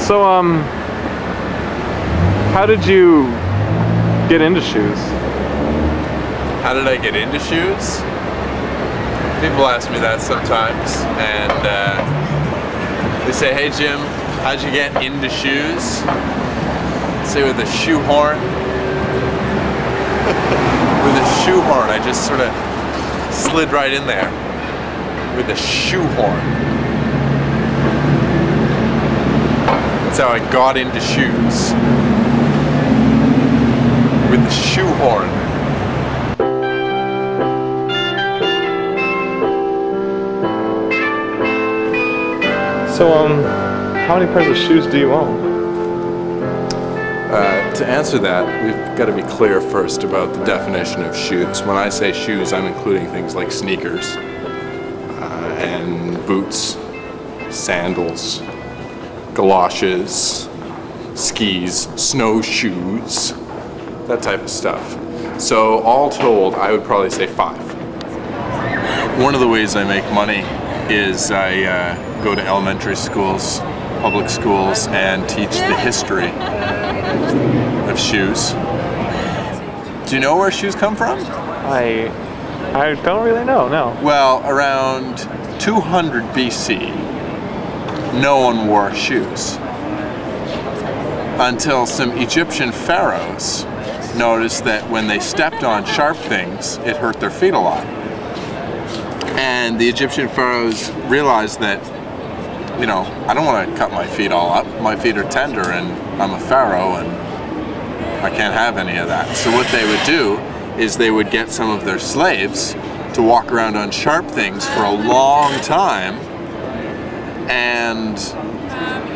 So, how did you get into shoes? How did I get into shoes? People ask me that sometimes, and they say, "Hey Jim, how'd you get into shoes?" I say with a shoehorn. With a shoehorn, I just sort of slid right in there with a shoehorn. That's how I got into shoes. With the shoehorn. So, how many pairs of shoes do you own? To answer that, we've got to be clear first about the definition of shoes. When I say shoes, I'm including things like sneakers and boots, sandals, galoshes, skis, snowshoes, that type of stuff. So all told, I would probably say 5. One of the ways I make money is I go to elementary schools, public schools, and teach the history of shoes. Do you know where shoes come from? I don't really know, no. Well, around 200 BC, no one wore shoes until some Egyptian pharaohs noticed that when they stepped on sharp things, it hurt their feet a lot. And the Egyptian pharaohs realized that, you know, I don't want to cut my feet all up. My feet are tender and I'm a pharaoh and I can't have any of that. So what they would do is they would get some of their slaves to walk around on sharp things for a long time and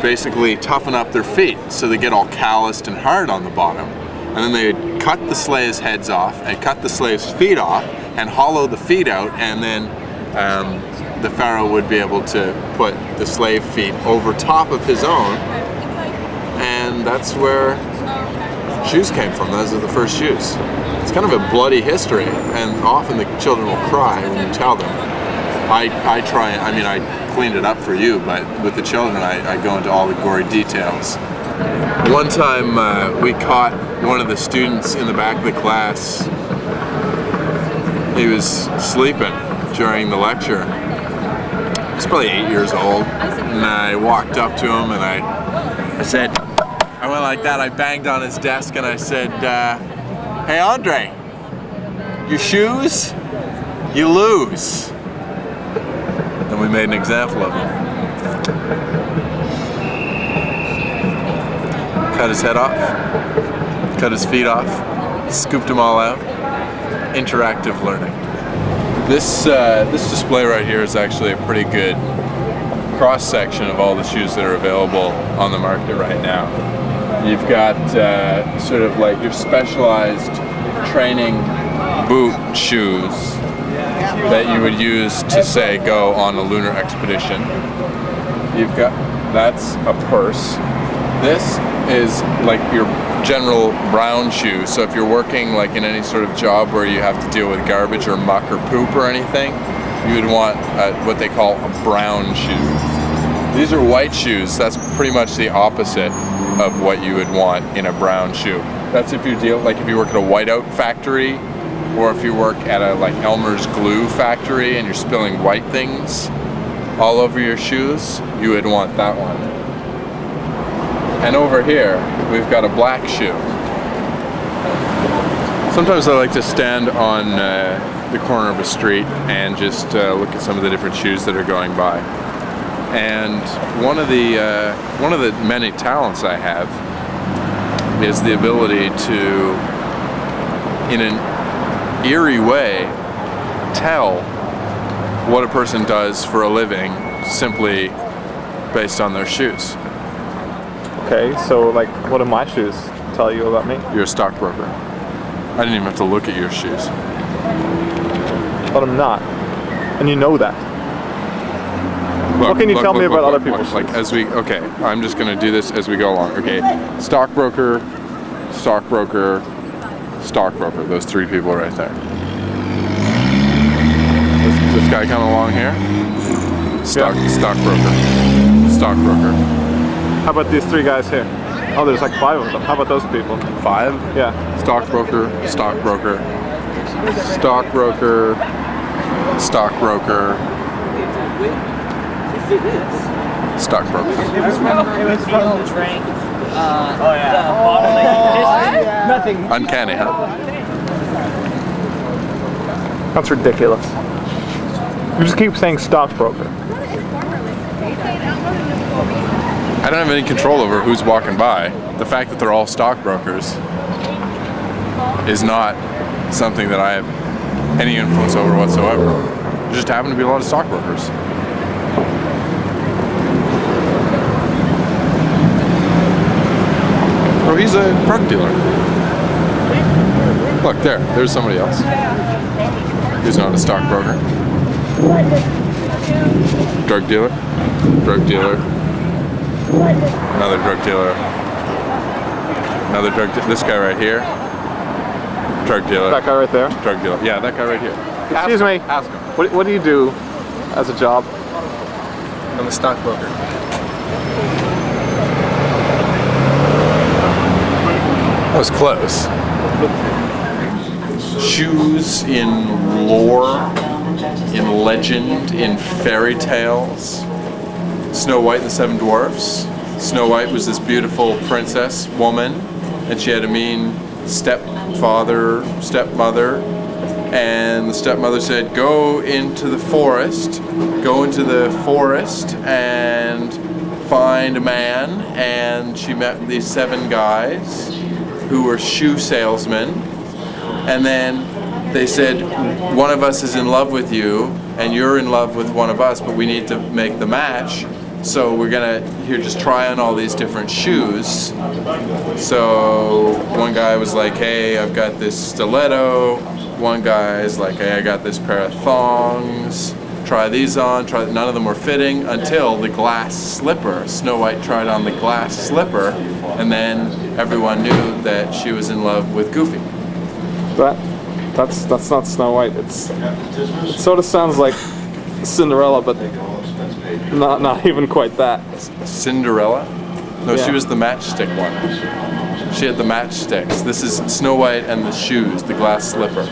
basically toughen up their feet so they get all calloused and hard on the bottom. And then they'd cut the slaves' heads off and cut the slaves' feet off and hollow the feet out, and then the pharaoh would be able to put the slave feet over top of his own, and that's where shoes came from. Those are the first shoes. It's kind of a bloody history, and often the children will cry when you tell them. I cleaned it up for you, but with the children I go into all the gory details. One time we caught one of the students in the back of the class. He was sleeping during the lecture. He's probably 8 years old, and I walked up to him and I said, I went like that, I banged on his desk and I said, "Hey Andre, your shoes, you lose." And we made an example of him. Cut his head off, cut his feet off, scooped them all out. Interactive learning. This display right here is actually a pretty good cross-section of all the shoes that are available on the market right now. You've got sort of like your specialized training boot shoes that you would use to, say, go on a lunar expedition. You've got, that's a purse. This is like your general brown shoe. So if you're working like in any sort of job where you have to deal with garbage or muck or poop or anything, you would want what they call a brown shoe. These are white shoes. That's pretty much the opposite of what you would want in a brown shoe. That's if you deal, like if you work at a whiteout factory, or if you work at a like Elmer's glue factory and you're spilling white things all over your shoes, you would want that one. And over here, we've got a black shoe. Sometimes I like to stand on the corner of a street and just look at some of the different shoes that are going by. And one of the many talents I have is the ability to, in an eerie way, tell what a person does for a living simply based on their shoes. Okay, so like, what do my shoes tell you about me? You're a stockbroker. I didn't even have to look at your shoes. But I'm not, and you know that. Look, what can you tell me about other people's like shoes? as we, okay, I'm just gonna do this as we go along. Okay, stockbroker, stockbroker, stockbroker. Those 3 people right there. This guy coming along here. Stockbroker. Stockbroker. How about these three guys here? Oh, there's like 5 of them. How about those people? 5? Yeah. Stockbroker, stockbroker, stockbroker, stockbroker, stockbroker. It was from the train. Nothing. Uncanny, huh? That's ridiculous. You just keep saying stockbroker. I don't have any control over who's walking by. The fact that they're all stockbrokers is not something that I have any influence over whatsoever. There just happen to be a lot of stockbrokers. Oh, he's a drug dealer. Look, there's somebody else who's not a stockbroker. Drug dealer, drug dealer, another drug dealer, another drug dealer. This guy right here, drug dealer. That guy right there? Drug dealer. Yeah, that guy right here. Excuse me. Ask him. What do you do as a job? I'm a stockbroker. That was close. Shoes in lore, in legend, in fairy tales. Snow White and the Seven Dwarfs. Snow White was this beautiful princess woman, and she had a mean stepmother, and the stepmother said, go into the forest and find a man, and she met these 7 guys who were shoe salesmen, and then they said, one of us is in love with you, and you're in love with one of us, but we need to make the match. So we're gonna just try on all these different shoes. So one guy was like, hey, I've got this stiletto. One guy's like, hey, I got this pair of thongs. Try these on. None of them were fitting until the glass slipper. Snow White tried on the glass slipper, and then everyone knew that she was in love with Goofy. That's not Snow White. It sort of sounds like Cinderella, but not even quite that. Cinderella? No, Yeah. she was the matchstick one. She had the matchsticks. This is Snow White and the shoes, the glass slipper.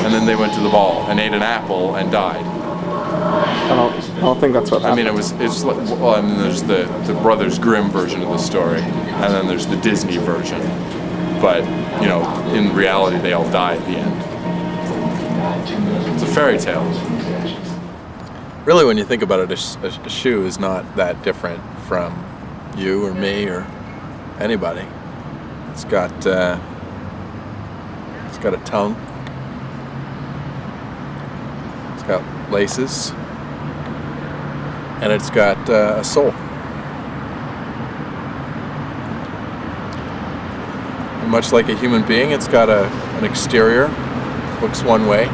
And then they went to the ball and ate an apple and died. I don't think that's what I happened. mean, it's like, well, I mean, there's the Brothers Grimm version of the story, and then there's the Disney version. But, you know, in reality, they all die at the end. It's a fairy tale. Really, when you think about it, a shoe is not that different from you or me or anybody. It's got a tongue. It's got laces, and it's got a sole. And much like a human being, it's got an exterior, looks one way,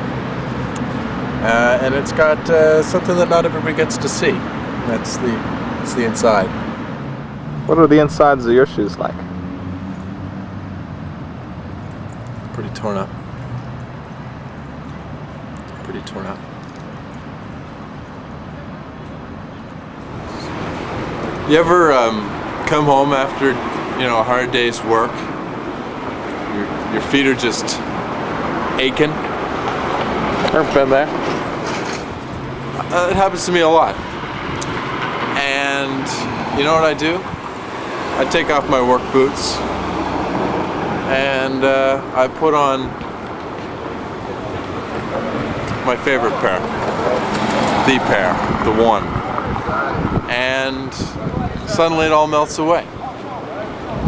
and it's got something that not everybody gets to see. That's the inside. What are the insides of your shoes like? Pretty torn up. Pretty torn up. You ever come home after, you know, a hard day's work? Your feet are just aching. I've been there. It happens to me a lot. And you know what I do? I take off my work boots and I put on my favorite pair. The pair. The one. And suddenly it all melts away.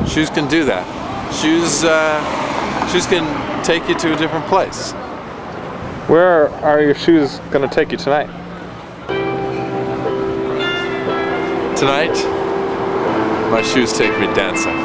Shoes can do that. Shoes can take you to a different place. Where are your shoes going to take you tonight? Tonight, my shoes take me dancing.